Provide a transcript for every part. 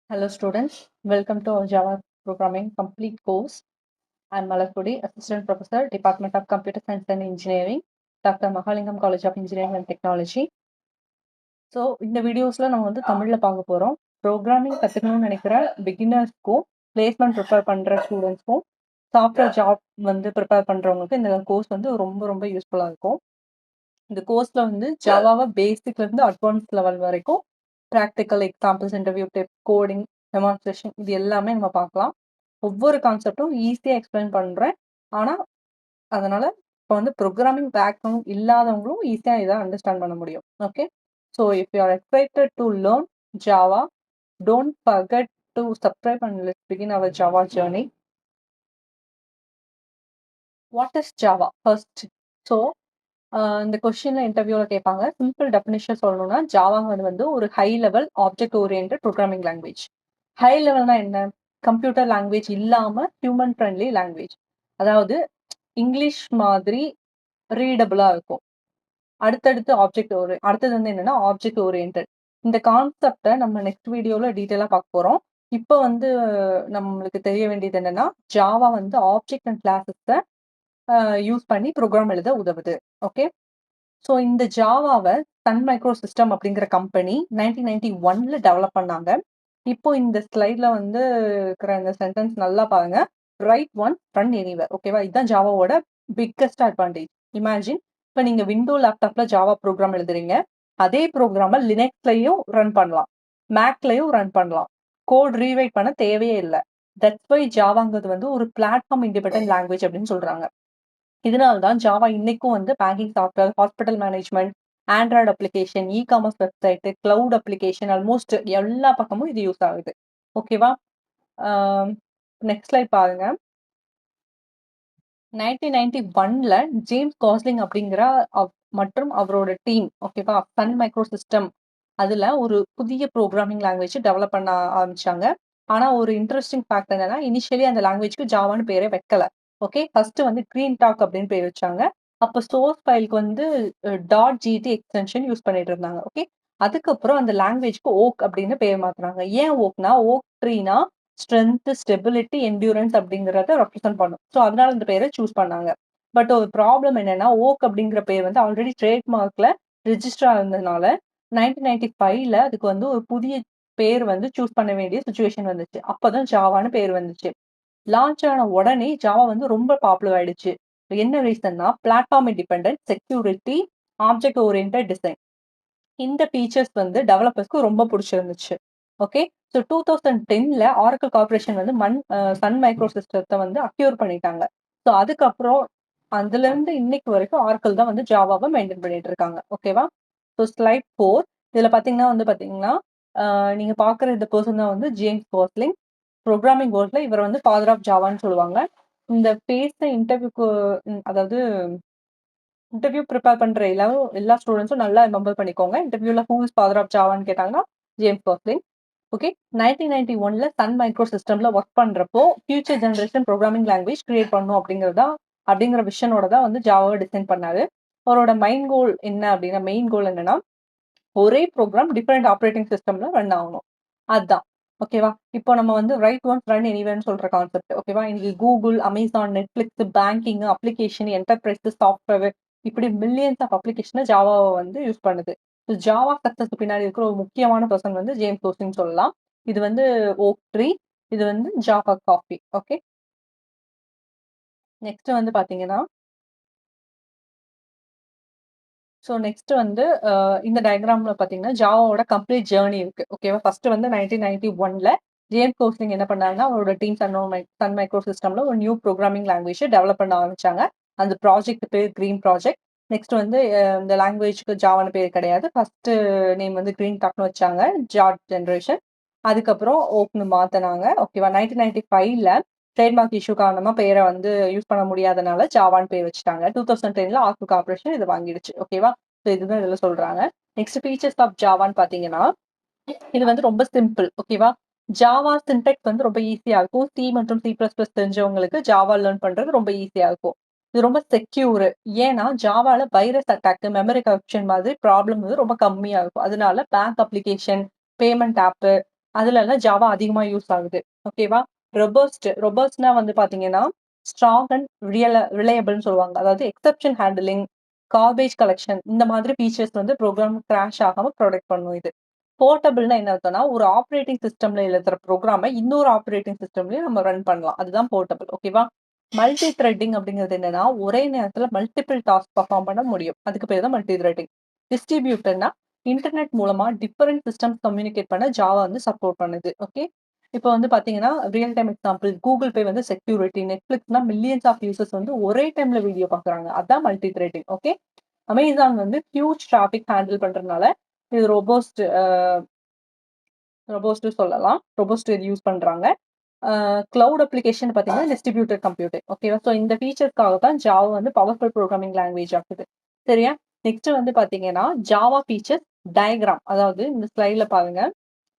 Hello students, welcome to our Java Programming Complete course. I am Malakudi, Assistant Professor, Department of Computer Science and Engineering, Dr. Mahalingam College of Engineering and Technology. So இந்த வீடியோஸில் நம்ம வந்து தமிழில் பார்க்க போகிறோம். Programming கற்றுக்கணும்னு நினைக்கிற பிகினர்ஸ்க்கும் placement prepare பண்ணுற ஸ்டூடெண்ட்ஸ்க்கும் சாஃப்ட்வேர் ஜாப் வந்து ப்ரிப்பேர் பண்ணுறவங்களுக்கு இந்த கோர்ஸ் வந்து ரொம்ப ரொம்ப யூஸ்ஃபுல்லாக இருக்கும். இந்த கோர்ஸில் வந்து ஜாவாவை பேசிக்லேருந்து அட்வான்ஸ் லெவல் வரைக்கும் practical examples, interview tip, coding, demonstration இது எல்லாமே நம்ம பார்க்கலாம். ஒவ்வொரு கான்செப்டும் ஈஸியாக எக்ஸ்பிளைன் பண்ணுறேன். ஆனால் அதனால் இப்போ வந்து ப்ரோக்ராமிங் பேக்ரவுண்ட் இல்லாதவங்களும் ஈஸியாக இதை அண்டர்ஸ்டாண்ட் பண்ண முடியும். Okay, so if you are excited to learn Java, don't forget to subscribe and let's begin our Java journey. What is Java first? So இந்த கொஸ்டின்ல இன்டர்வியூல கேட்பாங்க. சிம்பிள் டெஃபினிஷன் சொல்லணும்னா ஜாவாங்கிறது வந்து ஒரு high level object oriented programming language. High லெவல்னா என்ன? கம்ப்யூட்டர் லாங்குவேஜ் இல்லாம ஹியூமன் ஃப்ரெண்ட்லி லாங்குவேஜ். அதாவது இங்கிலீஷ் மாதிரி ரீடபிளா இருக்கும். அடுத்தது வந்து என்னன்னா ஆப்ஜெக்ட் ஓரியன்டட். இந்த கான்செப்டை நம்ம நெக்ஸ்ட் வீடியோல டீட்டெயிலா பார்க்க போறோம். இப்போ வந்து நம்மளுக்கு தெரிய வேண்டியது என்னன்னா ஜாவா வந்து ஆப்ஜெக்ட் அண்ட் கிளாஸஸை யூஸ் பண்ணி ப்ரோக்ராம் எழுத உதவுது. ஓகே, ஸோ இந்த ஜாவாவை சன் மைக்ரோ சிஸ்டம் அப்படிங்கிற கம்பெனி 1991 டெவலப் பண்ணாங்க. இப்போ இந்த ஸ்லைட்ல வந்து இருக்கிற இந்த சென்டென்ஸ் நல்லா பாருங்க. Right one run anywhere. ஓகேவா, இதுதான் ஜாவாவோட பிக்கஸ்ட் அட்வான்டேஜ். இமேஜின், இப்போ நீங்க விண்டோ லேப்டாப்ல ஜாவா ப்ரோக்ராம் எழுதுறீங்க, அதே ப்ரோக்ராமை லினக்ஸ்லயும் ரன் பண்ணலாம், மேக்லயும் ரன் பண்ணலாம். கோட் ரீரைட் பண்ண தேவையே இல்லை. தட்ஸ் வை ஜாவாங்கிறது வந்து ஒரு பிளாட்ஃபார்ம் இண்டிபெண்டன்ட் லாங்குவேஜ் அப்படின்னு சொல்றாங்க. இதனால தான் ஜாவா இன்னைக்கும் வந்து banking software, hospital management, Android application, e commerce website, cloud application almost எல்லா பக்கமும் இது யூஸ் ஆகுது. ஓகேவா, நெக்ஸ்ட் ஸ்லைட் பாருங்க. 1991 ஜேம்ஸ் காஸ்லிங் அப்படிங்கிற மற்றும் அவரோட டீம், ஓகேவா, சன் மைக்ரோ சிஸ்டம் அதுல ஒரு புதிய ப்ரோக்ராமிங் லாங்குவேஜ் டெவலப் பண்ண ஆரம்பிச்சாங்க. ஆனா ஒரு இன்ட்ரெஸ்டிங் ஃபேக்ட் என்னன்னா, இனிஷியலி அந்த லாங்குவேஜ்க்கு ஜாவான்னு பேரே வைக்கல. ஓகே, ஃபர்ஸ்ட் வந்து கிரீன் டாக் அப்படின்னு பேர் வச்சாங்க. அப்போ சோர்ஸ் ஃபைலுக்கு வந்து டாட் ஜிடி எக்ஸ்டென்ஷன் யூஸ் பண்ணிட்டு இருந்தாங்க. ஓகே, அதுக்கப்புறம் அந்த லாங்குவேஜ்க்கு ஓக் அப்படின்னு பேர் மாத்துறாங்க. ஏன் ஓக்னா, ஓக் ட்ரீனா ஸ்ட்ரென்த், ஸ்டெபிலிட்டி, என்டியூரன்ஸ் அப்படிங்கிறத ரெப்ரசென்ட் பண்ணும். ஸோ அதனால இந்த பேரை சூஸ் பண்ணாங்க. பட் ஒரு ப்ராப்ளம் என்னன்னா, ஓக் அப்படிங்கிற பேர் வந்து ஆல்ரெடி ட்ரேட்மார்க்ல ரிஜிஸ்டர் ஆனதுனால 1995ல அதுக்கு வந்து ஒரு புதிய பேர் வந்து சூஸ் பண்ண வேண்டிய சுச்சுவேஷன் வந்துச்சு. அப்பதான் ஜாவான்னு பேர் வந்துச்சு. லான்ச் ஆன உடனே ஜாவா வந்து ரொம்ப பாப்புலர் ஆயிடுச்சு. என்ன ரீசன்னா, platform independent, security, object oriented design. இந்த ஃபீச்சர்ஸ் வந்து டெவலப்பர்ஸ்க்கு ரொம்ப பிடிச்சிருந்துச்சு. ஓகே, ஸோ 2010ல ஆரக்கிள் கார்பரேஷன் வந்து சன் மைக்ரோ சிஸ்டத்தை வந்து அக்யூர் பண்ணிட்டாங்க. ஸோ அதுக்கப்புறம் அதுல இருந்து இன்னைக்கு வரைக்கும் ஆரக்கிள் தான் வந்து ஜாவாவை மெயின்டைன் பண்ணிட்டு இருக்காங்க. ஓகேவா, ஸோ ஸ்லைட் 4 இதுல பாத்தீங்கன்னா நீங்க பாக்குற இந்த பர்சன் தான் வந்து ஜேம்ஸ் காஸ்லிங். ப்ரோக்ராமிங் வேர்ல்ட்ல இவர் வந்து ஃபாதர் ஆஃப் ஜாவான்னு சொல்லுவாங்க. இந்த பேச இன்டர்வியூக்கு, அதாவது இன்டர்வியூ ப்ரிப்பேர் பண்ற எல்லா ஸ்டூடெண்ட்ஸும் நல்லா ரிமெம்பர் பண்ணிக்கோங்க. இன்டர்வியூல ஹூ இஸ் ஃபாதர் ஆஃப் ஜாவான்னு கேட்டாங்கன்னா ஜேம்ஸ் காஸ்லிங். ஓகே, 1991ல சன் மைக்ரோ சிஸ்டம்ல ஒர்க் பண்றப்போ future generation programming language create பண்ணணும் அப்படிங்கிற விஷனோட தான் வந்து ஜாவாவை டிசைன் பண்ணாரு. அவரோட மெயின் கோல் என்னன்னா, ஒரே ப்ரோக்ராம் டிஃபரெண்ட் ஆப்ரேட்டிங் சிஸ்டம்ல ரன் ஆகணும். அதுதான். ஓகேவா, இப்போ நம்ம வந்து ரைட் ஒன்ஸ் ரன் எனிவேர்னு சொல்ற கான்செப்ட். ஓகேவா, இன்னைக்கு Google, Amazon, Netflix, banking, application, enterprise, software, இப்படி மில்லியன்ஸ் ஆஃப் அப்ளிகேஷனை ஜாவாவை வந்து யூஸ் பண்ணுது. ஜாவா சக்சஸ் பின்னாடி இருக்கிற ஒரு முக்கியமான பர்சன் வந்து ஜேம்ஸ் கோஸ்லிங் சொல்லலாம். இது வந்து ஓக் ட்ரீ, இது வந்து ஜாவா காஃபி. ஓகே, நெக்ஸ்ட் வந்து பாத்தீங்கன்னா, ஸோ நெக்ஸ்ட் வந்து இந்த டயக்ராம்ல பாத்தீங்கன்னா ஜாவாவோட கம்ப்ளீட் ஜேர்னி இருக்கு. ஓகேவா, ஃபர்ஸ்ட் வந்து 1991ல ஜேம்ஸ் கோஸ்லிங் என்ன பண்ணாங்கன்னா, அவரோட டீம் சன் மைக்ரோ சிஸ்டம்ல ஒரு நியூ ப்ரோக்ராமிங் லாங்குவேஜ் டெவலப் பண்ண ஆரம்பிச்சாங்க. அந்த ப்ராஜெக்ட் பேர் கிரீன் ப்ராஜெக்ட். நெக்ஸ்ட் வந்து இந்த லாங்குவேஜ்க்கு ஜாவான்னு பேர் கிடையாது. ஃபர்ஸ்ட் நேம் வந்து கிரீன் டாக்னு வச்சாங்க, ஜாட் ஜென்ரேஷன். அதுக்கப்புறம் ஓக்னு மாத்தினாங்க. ஓகேவா, 1995ல ட்ரேட்மார்க் இஷ்யூ காரணமா பேரை வந்து யூஸ் பண்ண முடியாதனால ஜாவான்னு பேர் வச்சுட்டாங்க. 2010ல ஆர்க்கிள் கார்பரேஷன் இதை வாங்கிடுச்சு. ஓகேவா, ஸோ இதுதான் இதில் சொல்றாங்க. நெக்ஸ்ட் ஃபீச்சர்ஸ் ஆஃப் ஜாவான்னு பாத்தீங்கன்னா, இது வந்து ரொம்ப சிம்பிள். ஓகேவா, ஜாவா சின்டெக்ஸ் வந்து ரொம்ப ஈஸியா இருக்கும். சி மற்றும் C++ தெரிஞ்சவங்களுக்கு ஜாவா லேர்ன் பண்றது ரொம்ப ஈஸியா இருக்கும். இது ரொம்ப செக்யூர். ஏன்னா ஜாவால வைரஸ் அட்டாக், மெமரி கரப்ஷன் மாதிரி ப்ராப்ளம் வந்து ரொம்ப கம்மியா இருக்கும். அதனால பேங்க் அப்ளிகேஷன், பேமெண்ட் ஆப், அதுலலாம் ஜாவா அதிகமா யூஸ் ஆகுது. ஓகேவா? ரொபஸ்ட்னா வந்து பார்த்தீங்கன்னா, ஸ்ட்ராங் அண்ட் ரிலையபிள்னு சொல்லுவாங்க. அதாவது எக்செப்ஷன் ஹேண்ட்லிங், கார்பேஜ் கலெக்ஷன் இந்த மாதிரி ஃபீச்சர்ஸ் வந்து ப்ரோகிராம் கிராஷ் ஆகாம ப்ரொடெக்ட் பண்ணும் இது. போர்ட்டபிள்னா என்ன அர்த்தம்னா, ஒரு ஆப்பரேட்டிங் சிஸ்டம்ல எழுதுற ப்ரோகிராம இன்னொரு ஆப்பரேட்டிங் சிஸ்டம்லயும் நம்ம ரன் பண்ணலாம். அதுதான் போர்ட்டபிள். ஓகேவா? மல்டி த்ரெட்டிங் அப்படிங்கிறது என்னன்னா, ஒரே நேரத்துல மல்டிபிள் டாஸ்க் பெர்ஃபார்ம் பண்ண முடியும். அதுக்கு பேர் தான் மல்டி த்ரெட்டிங். டிஸ்ட்ரிபியூட்டர்னா இன்டர்நெட் மூலமா டிஃபரெண்ட் சிஸ்டம்ஸ் கம்யூனிகேட் பண்ண ஜாவா வந்து சப்போர்ட் பண்ணுது. ஓகே. இப்போ வந்து பார்த்தீங்கன்னா, real time example Google Pay வந்து செக்யூரிட்டி, நெட்ஃபிளிக்ஸ்னா மில்லியன்ஸ் ஆஃப் யூசர்ஸ் வந்து ஒரே டைம்ல வீடியோ பார்க்குறாங்க. அதான் மல்டி த்ரெட்டிங். ஓகே. அமேசான் வந்து ஹியூஜ் டிராஃபிக் ஹேண்டில் பண்றதுனால இது ரொபோஸ்ட் சொல்லலாம். ரொபோஸ்ட் இது யூஸ் பண்றாங்க. கிளவுட் அப்ளிகேஷன் பார்த்தீங்கன்னா டிஸ்ட்ரிபியூட்டட் கம்ப்யூட்டிங். ஓகேவா? ஸோ இந்த ஃபீச்சர்ஸ்க்காக தான் ஜாவா வந்து பவர்ஃபுல் ப்ரோகிராமிங் லாங்குவேஜ் ஆகுது. சரியா? நெக்ஸ்ட் வந்து பார்த்தீங்கன்னா, ஜாவா ஃபீச்சர்ஸ் டயகிராம். அதாவது இந்த ஸ்லைட்ல பாருங்க.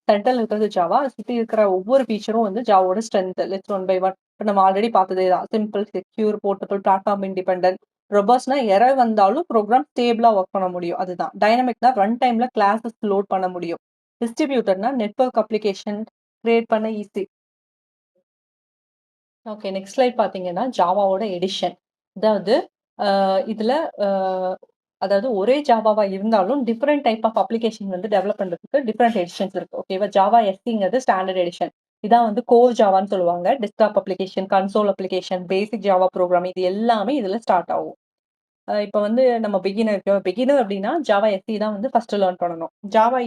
சென்டர்ல இருக்கிறது ஜாவா. அத சுத்தி இருக்கிற ஒவ்வொரு ஃபீச்சரும் வந்து ஜாவாவோட strength. Let's one by one. இப்ப நம்ம ஆல்ரெடி பார்த்ததே தான். Simple, secure, portable, platform independent. ரொபஸ்ட்னா எரர் வந்தாலும் ப்ரோகிராம் ஸ்டேபிளா ஒர்க் பண்ண முடியும். அதுதான். டைனமிக்னா ரன் டைம்ல கிளாஸஸ் லோட் பண்ண முடியும். டிஸ்ட்ரிபியூட்டர்னா நெட்வொர்க் அப்ளிகேஷன் கிரியேட் பண்ண ஈஸி. ஓகே. நெக்ஸ்ட் ஸ்லைட் பார்த்தீங்கன்னா, ஜாவாவோட எடிஷன். அதாவது இதுல அ அதாவது ஒரே ஜாவாவா இருந்தாலும், டிஃபரெண்ட் டைப் ஆஃப் அப்ளிகேஷன் வந்து டெவலப் பண்றதுக்கு டிஃபரெண்ட் எடிஷன்ஸ் இருக்கு. ஓகேவா? ஜாவா எஸ்சிங்கிறது ஸ்டாண்டர்ட் எடிஷன். இதான் வந்து கோர் ஜாவான்னு சொல்லுவாங்க. Desktop application, console application, basic Java program இது எல்லாமே இதுல ஸ்டார்ட் ஆகும். இப்ப வந்து நம்ம பிகினர் அப்படின்னா ஜாவா எஸ்சி தான் வந்து ஃபர்ஸ்ட் லேர்ன் பண்ணணும். ஜாவா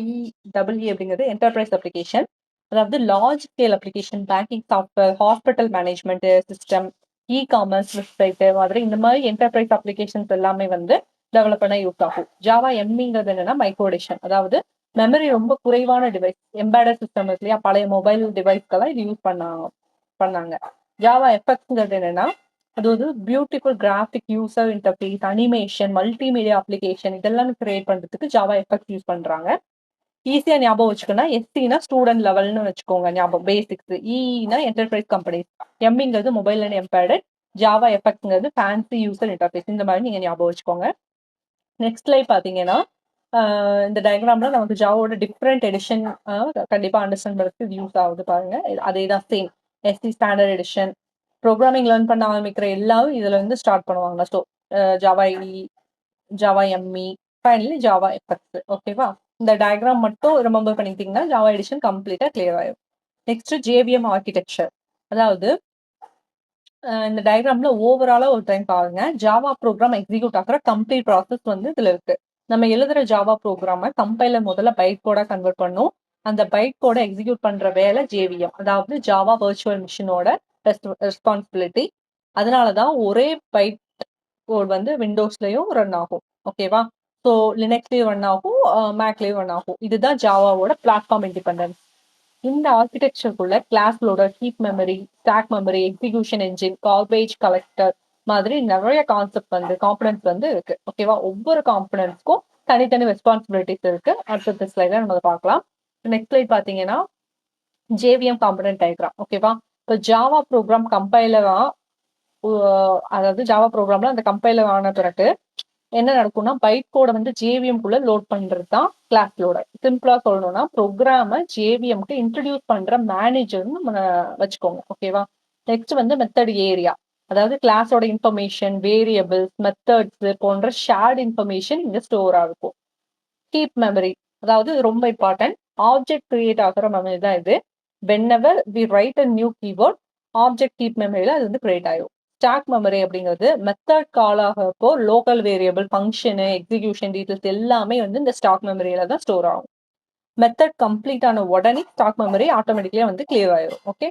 அப்படிங்கிறது என்டர்பிரைஸ் அப்ளிகேஷன். அதாவது large scale application, banking software, hospital management system, commerce website மாதிரி இந்த மாதிரி என்டர்பிரைஸ் அப்ளிகேஷன்ஸ் எல்லாமே வந்து டெவலப் பண்ண யூஸ் ஆகும். ஜாவா எம்மிங்கிறது என்னன்னா மைக்ரோ எடிஷன். அதாவது மெமரி ரொம்ப குறைவான டிவைஸ், எம்பேடட் சிஸ்டம் இருக்கு இல்லையா? பழைய மொபைல் டிவைஸ்க்கெல்லாம் இது யூஸ் பண்ணாங்க. ஜாவா எஃபெக்ட்ங்கிறது என்னன்னா அது வந்து beautiful graphic user interface, animation, multimedia application இதெல்லாம் கிரியேட் பண்றதுக்கு ஜாவா எஃபெக்ட் யூஸ் பண்றாங்க. ஈஸியா ஞாபகம் வச்சுக்கோன்னா, எஸ்சினா ஸ்டூடெண்ட் லெவல்னு வச்சுக்கோங்க ஞாபகம் பேசிக்ஸ். இனா என்டர்பிரைஸ் கம்பெனிஸ். எம்ங்கிறது மொபைல் அண்ட் எம்பேடட். ஜாவா எஃபெக்ட்ங்கிறது ஃபேன்சி யூசர் இன்டர்ஃபேஸ். இந்த மாதிரி நீங்க ஞாபகம் வச்சுக்கோங்க. நெக்ஸ்ட் லைவ் பார்த்தீங்கன்னா, இந்த டயக்ராம்ல நமக்கு ஜாவாவோட டிஃப்ரெண்ட் எடிஷன் கண்டிப்பா அண்டர்ஸ்டாண்ட் பண்றதுக்கு இது யூஸ் ஆகுது பாருங்க. அதே தான் same. SE standard edition. Programming learn பண்ண ஆரம்பிக்கிற எல்லாரும் இதுல இருந்து ஸ்டார்ட் பண்ணுவாங்க. So Java Java ME, finally Java effects. ஓகேவா? இந்த டயக்ராம் மட்டும் ரிமெம்பர் பண்ணிக்கிட்டீங்கன்னா ஜாவா எடிஷன் கம்ப்ளீட்டா கிளியர் ஆயிடும். Next JVM architecture. அதாவது இந்த டயக்ராம்ல ஓவராலா ஒரு டைம் பாருங்க. ஜாவா ப்ரோக்ராம் எக்ஸிக்யூட் ஆகுற கம்ப்ளீட் ப்ராசஸ் வந்து இதுல இருக்கு. நம்ம எழுதுற ஜாவா ப்ரோக்ராம கம்பைலர் முதல்ல பைட் கோடா கன்வெர்ட் பண்ணும். அந்த பைட் கோட எக்ஸிக்யூட் பண்ற வேலை ஜேவிஎம். அதாவது ஜாவா வர்ச்சுவல் மிஷினோட ரெஸ்பான்சிபிலிட்டி. அதனாலதான் ஒரே பைட் கோட் வந்து விண்டோஸ்லயும் ரன் ஆகும். ஓகேவா? ஸோ லினக்ஸ்லயும் ரன் ஆகும், மேக்லயும் ரன் ஆகும். இதுதான் ஜாவாவோட பிளாட்ஃபார்ம் இண்டிபெண்டன்ஸ். இந்த ஆர்கிடெக்சருக்குள்ள class loader, heap memory, stack memory, execution engine, garbage collector மாதிரி நிறைய கான்செப்ட் வந்து காம்பனன்ட்ஸ் வந்து இருக்கு. ஓகேவா? ஒவ்வொரு காம்பனன்ட்ஸ்க்கும் தனித்தனி ரெஸ்பான்சிபிலிட்டிஸ் இருக்கு. அடுத்த ஸ்லைட்ல நம்ம பார்க்கலாம். நெக்ஸ்ட் ஸ்லைட் பாத்தீங்கன்னா ஜேவிஎம் காம்பனன்ட் டயக்ராம். ஓகேவா? இப்போ ஜாவா ப்ரோக்ராம் கம்பைலரா அதாவது ஜாவா ப்ரோக்ராம்ல அந்த கம்பைலர் ஆன பிறகு என்ன நடக்கும்னா பைட் கோட வந்து ஜேவிஎம் குள்ள லோட் பண்றது தான் கிளாஸ் லோடர். சிம்பிளா சொல்லணும்னா ப்ரோக்ராம ஜேவிஎம்க்கு இன்ட்ரடியூஸ் பண்ற மேனேஜர்னு நம்ம வச்சுக்கோங்க. ஓகேவா? நெக்ஸ்ட் வந்து மெத்தட் ஏரியா. அதாவது கிளாஸோட இன்ஃபர்மேஷன், வேரியபிள்ஸ், மெத்தட்ஸ் போன்ற ஷேர்ட் இன்ஃபர்மேஷன் இங்க ஸ்டோர் ஆகும். Heap memory. அதாவது இது ரொம்ப இம்பார்ட்டன்ட். ஆப்ஜெக்ட் கிரியேட் ஆகிற மெமரி தான் இது. whenever we write a new keyword, object heap மெமரியில அது வந்து கிரியேட் ஆகும். ஸ்டாக் மெமரி அப்படிங்கிறது மெத்தட் கால் ஆகிறப்போ local variable, function, execution details எல்லாமே வந்து இந்த ஸ்டாக் மெமரியில தான் ஸ்டோர் ஆகும். மெத்தட் கம்ப்ளீட் ஆன உடனே ஸ்டாக் மெமரி ஆட்டோமேட்டிக்கலா வந்து கிளியர் ஆயிடும். ஓகே.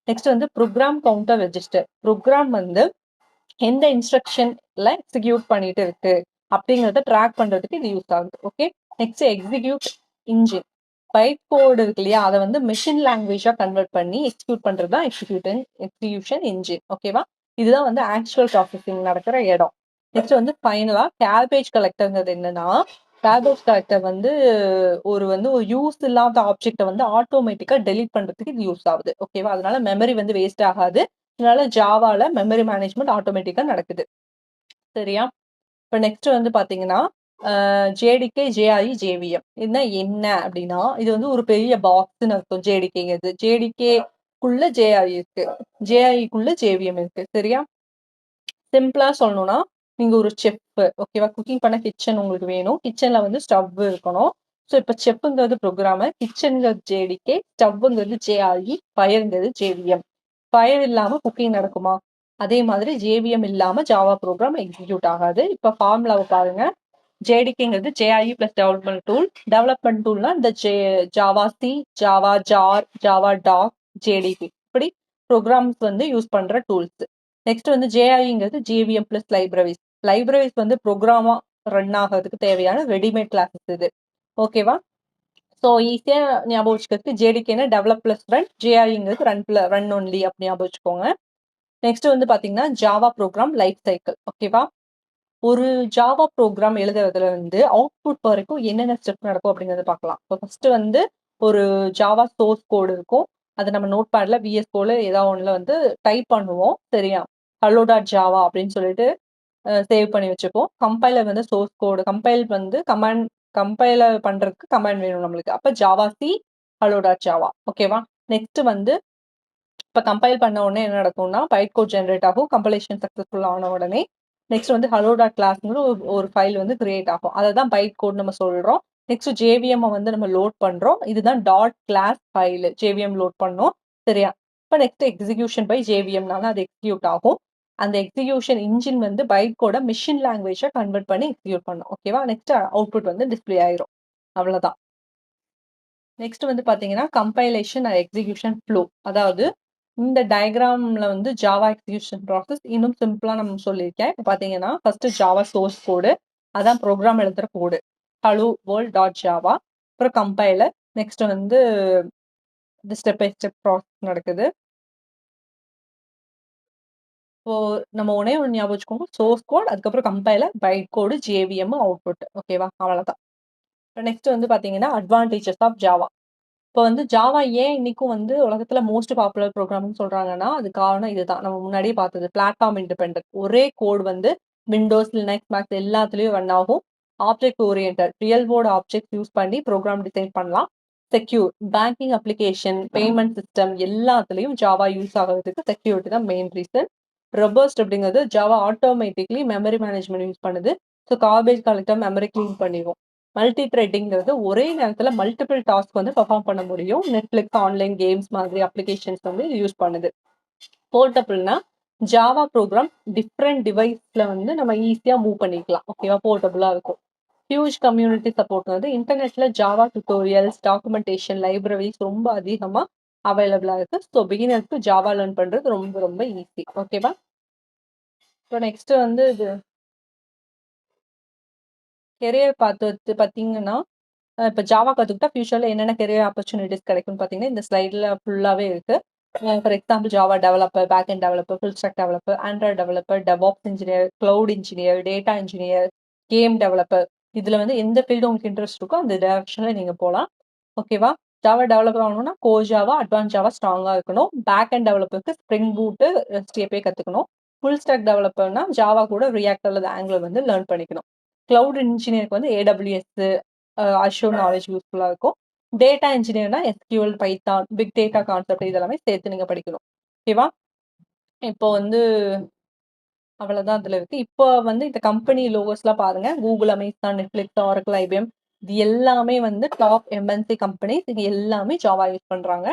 நெக்ஸ்ட் வந்து ப்ரோக்ராம் கவுண்டர் ரெஜிஸ்டர். ப்ரோக்ராம் வந்து எந்த இன்ஸ்ட்ரக்ஷன்ல எக்ஸிக்யூட் பண்ணிட்டு இருக்கு அப்படிங்கறத ட்ராக் பண்றதுக்கு இது யூஸ் ஆகுது. Okay. Next execute engine. Byte code இருக்கு இல்லையா? அதை வந்து மெஷின் லாங்குவேஜா கன்வெர்ட் பண்ணி எக்ஸிக்யூட் பண்றது தான் எக்ஸிகியூஷன் இன்ஜின். ஓகேவா? இதுதான் வந்து ஆக்சுவல் ப்ராசஸிங் நடக்கிற இடம். நெக்ஸ்ட் வந்து ஃபைனலா கேர்பேஜ் கலெக்டர்ங்கிறது என்னன்னா, கேர்பேஜ் கலெக்டர் வந்து ஒரு யூஸ் இல்லாத ஆப்ஜெக்ட்டை வந்து ஆட்டோமேட்டிக்கா டெலீட் பண்றதுக்கு இது யூஸ் ஆகுது. ஓகேவா? அதனால மெமரி வந்து வேஸ்ட் ஆகாது. அதனால ஜாவால மெமரி மேனேஜ்மெண்ட் ஆட்டோமேட்டிக்கா நடக்குது. சரியா? இப்ப நெக்ஸ்ட் வந்து பாத்தீங்கன்னா ஜேடிகே, ஜேஐஇ, ஜேவிஎம். இதுனா என்ன அப்படின்னா, இது வந்து ஒரு பெரிய பாக்ஸ்ன்னு அர்த்தம் ஜேடிகேங்கிறது. ஜேடிகேக்குள்ள ஜேஐஇ இருக்கு. ஜேஐஇக்குள்ள ஜேவிஎம் இருக்கு. சரியா? சிம்பிளா சொல்லணும்னா, நீங்க ஒரு செஃப் ஓகேவா? குக்கிங் பண்ண கிச்சன் உங்களுக்கு வேணும். கிச்சன்ல வந்து ஸ்டவ் இருக்கணும். ஸோ இப்ப செஃப்ங்கிறது புரோகிராமர், கிச்சன்ங்கிறது ஜேடிகே, ஸ்டவ்ங்கிறது ஜேஆர்இ, ஃபயர்ங்கிறது ஜேவிஎம். ஃபயர் இல்லாம குக்கிங் நடக்குமா? அதே மாதிரி ஜேவிஎம் இல்லாம ஜாவா ப்ரோகிராம் எக்ஸிக்யூட் ஆகாது. இப்ப ஃபார்முலாவ பாருங்க. ஜேடிகேங்கிறது JRE plus development tool. Development டூல்னா இந்த javac, Java jar, javadoc, JDB இப்படி ப்ரோக்ராம்ஸ் வந்து யூஸ் பண்ற டூல்ஸ். நெக்ஸ்ட் வந்து ஜேஐங்கிறது ஜேவிஎம் பிளஸ் லைப்ரரிஸ். லைப்ரரிஸ் வந்து ப்ரோக்ராமா ரன் ஆகிறதுக்கு தேவையான ரெடிமேட் கிளாஸஸ் இது. ஓகேவா? ஸோ ஈஸியா ஞாபகம் வச்சுக்கிறதுக்கு ஜேடிகேனா டெவலப் பிளஸ் ரன், ஜேஐங்கிறது ரன் ஒன்லி அப்படி ஞாபகம் வச்சுக்கோங்க. நெக்ஸ்ட் வந்து பாத்தீங்கன்னா ஜாவா ப்ரோக்ராம் லைஃப் சைக்கிள். ஓகேவா? ஒரு ஜாவா ப்ரோக்ராம் எழுதுறதுல வந்து அவுட்புட் வரைக்கும் என்னென்ன ஸ்டெப் நடக்கும் அப்படிங்கிறத பார்க்கலாம். இப்போ ஃபர்ஸ்ட் வந்து ஒரு ஜாவா சோர்ஸ் கோடு இருக்கும். அதை நம்ம நோட் பேட்ல விஎஸ் கோல ஏதாவது ஒண்ணுல வந்து டைப் பண்ணுவோம். சரியா? ஹலோ டாட் ஜாவா அப்படின்னு சொல்லிட்டு சேவ் பண்ணி வச்சுப்போம். கம்பைலர் வந்து சோர்ஸ் கோடு கம்பைல் வந்து கம்பைலர் பண்றதுக்கு கமாண்ட் வேணும் நம்மளுக்கு. அப்ப Java C hello dot Java. ஓகேவா? நெக்ஸ்ட் வந்து இப்போ கம்பைல் பண்ண உடனே என்ன நடக்கும்னா பைட் கோட் ஜென்ரேட் ஆகும். கம்பைலேஷன் சக்ஸஸ்ஃபுல் ஆன உடனே நெக்ஸ்ட் வந்து ஹலோ டாட் கிளாஸ்ங்கிற ஒரு ஃபைல் வந்து கிரியேட் ஆகும். அதை தான் பைட் கோட் நம்ம சொல்றோம். நெக்ஸ்ட் ஜேவிஎம் வந்து நம்ம லோட் பண்றோம். இதுதான் dot class file JVM load பண்ணோம். சரியா? இப்போ நெக்ஸ்ட் எக்ஸிகியூஷன் பை ஜேவிஎம்னால அது எக்ஸிக்யூட் ஆகும். அந்த எக்ஸிகியூஷன் இன்ஜின் வந்து பைட் கோட மிஷின் லாங்குவேஜை கன்வெர்ட் பண்ணி எக்ஸிக்யூட் பண்ணும். ஓகேவா? நெக்ஸ்ட் அவுட்புட் வந்து டிஸ்பிளே ஆயிரும். அவ்வளவுதான். நெக்ஸ்ட் வந்து பாத்தீங்கன்னா கம்பைலேஷன் அண்ட் எக்ஸிகியூஷன் ஃப்ளோ. அதாவது இந்த டயக்ராம்ல வந்து ஜாவா எக்ஸிகியூஷன் ப்ராசஸ் இன்னும் சிம்பிளா நம்ம சொல்லியிருக்கேன். இப்போ பாத்தீங்கன்னா ஃபர்ஸ்ட் ஜாவா சோர்ஸ் கோடு, அதான் ப்ரோக்ராம் எழுதுற கோடு, ஹலோ வேர்ல்ட் டாட் ஜாவா. அப்புறம் கம்பைலர், நெக்ஸ்ட் வந்து இது ஸ்டெப் பை ஸ்டெப் ப்ராசஸ் நடக்குது. இப்போ நம்ம ஒன்னே ஒன்று ஞாபகம் வச்சுக்கோங்க, சோர்ஸ் கோட், அதுக்கப்புறம் கம்பைலர், பைட் கோடு, ஜேவிஎம், அவுட்புட். ஓகேவா? அவ்வளவுதான். நெக்ஸ்ட் வந்து பாத்தீங்கன்னா அட்வான்டேஜஸ் ஆஃப் ஜாவா. இப்போ வந்து ஜாவா ஏன் இன்னைக்கும் வந்து உலகத்துல மோஸ்ட் பாப்புலர் ப்ரோக்ராம்னு சொல்றாங்கன்னா, அது காரணம் இதுதான். நம்ம முன்னாடியே பார்த்தது பிளாட்ஃபார்ம் இண்டிபெண்டன்ட். ஒரே கோட் வந்து விண்டோஸ், லினக்ஸ், மேக்ஸ் எல்லாத்துலயும் ரன் ஆகும். Object oriented, real world object use பண்ணி ப்ரோக்ராம் டிசைன் பண்ணலாம். Secure, banking application, payment system எல்லாத்துலயும் ஜாவா யூஸ் ஆகிறதுக்கு செக்யூரிட்டி தான் மெயின் ரீசன். ரொபஸ்ட் அப்படிங்கிறது Java automatically memory management use பண்ணுது. So garbage collector memory clean பண்ணிடும். மல்டி த்ரெட்டிங்கிறது ஒரே நேரத்துல மல்டிபிள் டாஸ்க் வந்து பெர்ஃபார்ம் பண்ண முடியும். நெட்ஃபிளிக்ஸ், ஆன்லைன் கேம்ஸ் மாதிரி அப்ளிகேஷன்ஸ் வந்து யூஸ் பண்ணுது. போர்ட்டபிள்னா ஜாவா ப்ரோக்ராம் டிஃப்ரெண்ட் டிவைஸ்ல வந்து நம்ம ஈஸியா மூவ் பண்ணிக்கலாம். ஓகேவா? போர்ட்டபிளா இருக்கும். ஹியூஜ் கம்யூனிட்டி சப்போர்ட் வந்து இன்டர்நெட்ல ஜாவா டியூட்டோரியல்ஸ், டாக்குமெண்டேஷன், லைப்ரரிஸ் ரொம்ப அதிகமா அவைலபிளா இருக்கு. ஸோ பிகினர்ஸ்க்கு ஜாவா லேர்ன் பண்றது ரொம்ப ரொம்ப ஈஸி. ஓகேவா? ஸோ நெக்ஸ்ட் வந்து இது கெரியர் பார்த்து பார்த்தீங்கன்னா, இப்போ ஜாவா கத்துக்கிட்டா ஃபியூச்சர்ல என்னென்ன கெரியர் ஆப்பர்ச்சுனிட்டிஸ் கிடைக்கும்னு பார்த்தீங்கன்னா, இந்த ஸ்லைட்ல ஃபுல்லாவே இருக்கு. For example Java developer, back end developer, full stack developer, Android developer, devops engineer, cloud engineer, data engineer, game developer. இதுல வந்து எந்த ஃபீல்டு உங்களுக்கு இன்ட்ரெஸ்ட் இருக்கோ அந்த டைரக்ஷன்ல நீங்க போலாம். ஓகேவா? ஜாவா டெவலப்பர் ஆகணும்னா கோர் ஜாவா, அட்வான்ஸ் ஜாவா ஸ்ட்ராங்கா இருக்கணும். பேக் எண்ட் டெவலப்பருக்கு ஸ்ப்ரிங் பூட், ரெஸ்ட் ஏபிஐ கத்துக்கணும். ஃபுல் ஸ்டாக் டெவலப்பர்னா ஜாவா கூட ரியாக்ட் அல்லது ஆங்குலர் வந்து லேர்ன் பண்ணிக்கணும். கிளவுட் இன்ஜினியருக்கு வந்து ஏடபிள்யூஎஸ், அஷூர் நாலேஜ் யூஸ்ஃபுல்லா இருக்கும். டேட்டா இன்ஜினியர்னா SQL, Python, big data concept இதெல்லாமே சேர்த்து நீங்க படிக்கணும். ஓகேவா? இப்போ வந்து அவ்வளவுதான் அதுல இருக்கு. இப்போ வந்து இந்த கம்பெனி லோகோஸ்லாம் பாருங்க. Google, Amazon, Netflix, Oracle, IBM இது எல்லாமே வந்து டாப் எம்என்சி கம்பெனிஸ். இது எல்லாமே ஜாவா யூஸ் பண்றாங்க.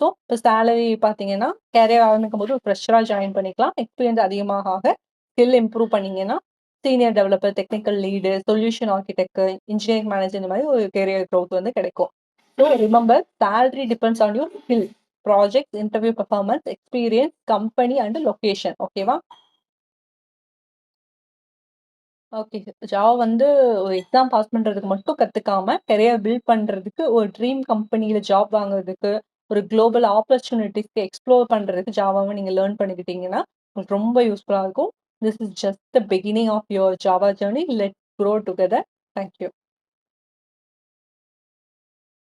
ஸோ இப்போ சேலரி பார்த்தீங்கன்னா, கேரியர் ஆரம்பிக்கும் போது ஒரு ஃப்ரெஷரா ஜாயின் பண்ணிக்கலாம். எக்ஸ்பீரியன்ஸ் அதிகமாக ஆக ஸ்கில் இம்ப்ரூவ் பண்ணீங்கன்னா, senior developer, technical lead, solution architect, engineering manager இந்த மாதிரி ஒரு கேரியர் க்ரோத் வந்து கிடைக்கும். So remember salary depends on your skill, project, interview performance, experience, company and location. ஓகேவா? ஓகே. ஜாவா வந்து ஒரு எக்ஸாம் பாஸ் பண்றதுக்கு மட்டும் கத்துக்காம, கரியர் பில்ட் பண்றதுக்கு, ஒரு ட்ரீம் கம்பெனில ஜாப் வாங்குறதுக்கு, ஒரு குளோபல் ஆப்பர்ச்சுனிட்டீஸ்க்கு எக்ஸ்ப்ளோர் பண்றதுக்கு ஜாவாவ நீங்க லேர்ன் பண்ணிக்கிட்டீங்கன்னா, உங்களுக்கு ரொம்ப யூஸ்ஃபுல்லா இருக்கும். This is just the beginning of your Java journey. Let's grow together. Thank you.